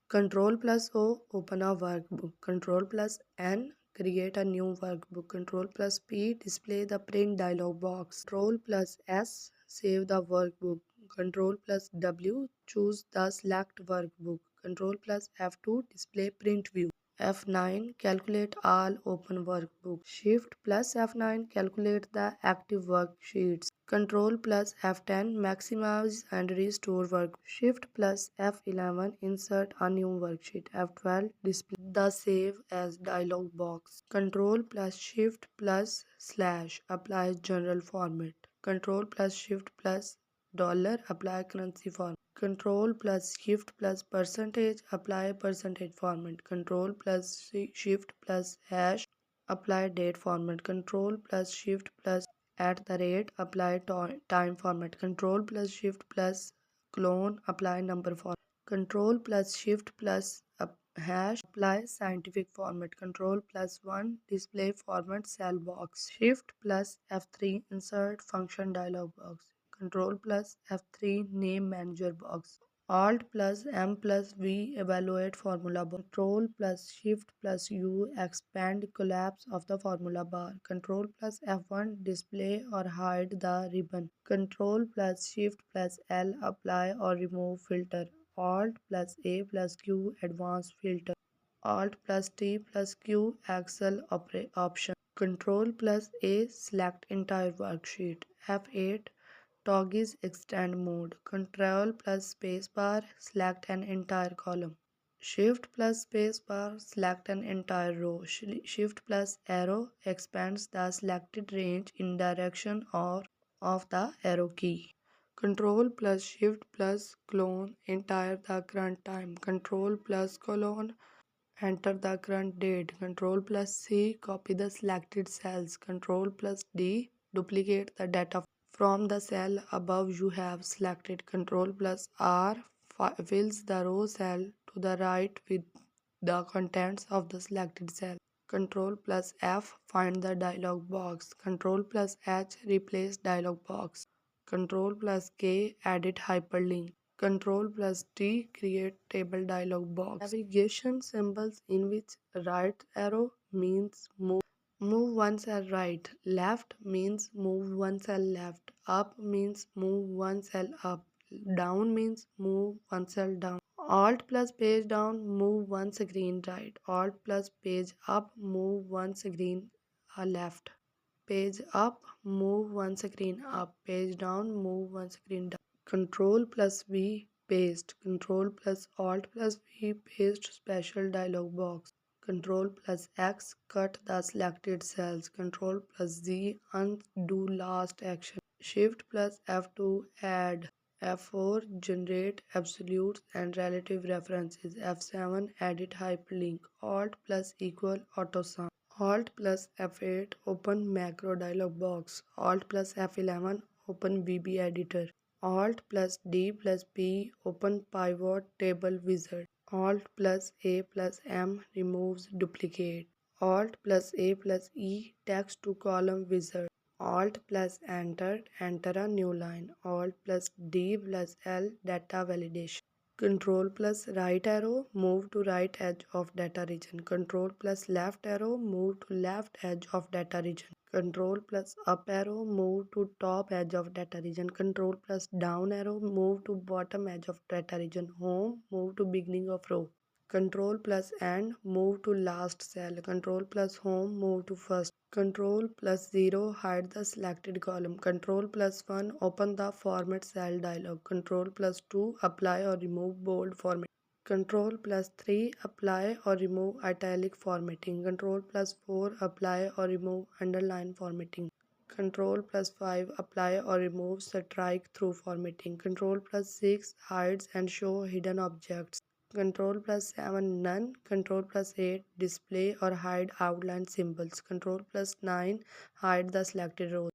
Control plus O, open a workbook. Control plus N, create a new workbook. Control plus P, display the print dialog box. Control plus S, save the workbook. Control plus W, choose the select workbook. Control plus F2, display print view. F9, calculate all open workbooks. Shift plus F9, calculate the active worksheets. Control plus F10, maximize and restore work. Shift plus F11, insert a new worksheet. F12, display the save as dialog box. Control plus Shift plus slash, apply general format. Control plus Shift plus dollar, apply currency format. Control plus Shift plus percentage, apply percentage format. Control plus Shift plus hash, apply date format. Control plus Shift plus @ apply time format. Control plus Shift plus clone, apply number format. Control plus Shift plus hash, apply scientific format. Control plus 1, display format cell box. Shift plus F3, insert function dialog box. Control plus F3, name manager box. Alt plus M plus V, evaluate formula bar. Control plus Shift plus U, expand collapse of the formula bar. Control plus F1, display or hide the ribbon. Control plus Shift plus L, apply or remove filter. Alt plus A plus Q, advanced filter. Alt plus T plus Q, Excel option. Control plus A, select entire worksheet. F8, Toggle extend mode. Control plus spacebar, select an entire column. Shift plus spacebar, select an entire row. Shift plus arrow expands the selected range in direction of the arrow key. Control plus Shift plus clone, entire the current time. Control plus colon, enter the current date. Control plus C, copy the selected cells. Control plus D, duplicate the data from the cell above you have selected. Control plus R, fills the row cell to the right with the contents of the selected cell. Control plus F, find the dialog box. Control plus H, replace dialog box. Control plus K, edit hyperlink. Control plus T, create table dialog box. Navigation symbols in which right arrow means move one cell right, left means move one cell left, up means move one cell up, down means move one cell down. Alt plus page down, move one screen right. Alt plus page up, move one screen left. Page up, move one screen up. Page down, move one screen down. Control plus V, paste. Control plus Alt plus V, paste special dialog box. Control plus X, cut the selected cells. Control plus Z, undo last action. Shift plus F2, add. F4, generate absolutes and relative references. F7, edit hyperlink. Alt plus equal autosum. Alt plus F8, open macro dialog box. Alt plus F11, open VB editor. Alt plus D plus P, open pivot table wizard. Alt plus A plus M, removes duplicate. Alt plus A plus E, text to column wizard. Alt plus enter, enter a new line. Alt plus D plus L, data validation. Control plus right arrow, move to right edge of data region. Control plus left arrow, move to left edge of data region. Control plus up arrow, move to top edge of data region. Control plus down arrow, move to bottom edge of data region. Home, move to beginning of row. Control plus end, move to last cell. Control plus home, move to first. Control plus 0, hide the selected column. Control plus 1, open the format cell dialog. Control plus 2, apply or remove bold formatting. Control plus 3, apply or remove italic formatting. Control plus 4, apply or remove underline formatting. Control plus 5, apply or remove strike through formatting. Control plus 6, hides and show hidden objects. Control plus 7, none. Control plus 8, display or hide outline symbols. Control plus 9, hide the selected rows.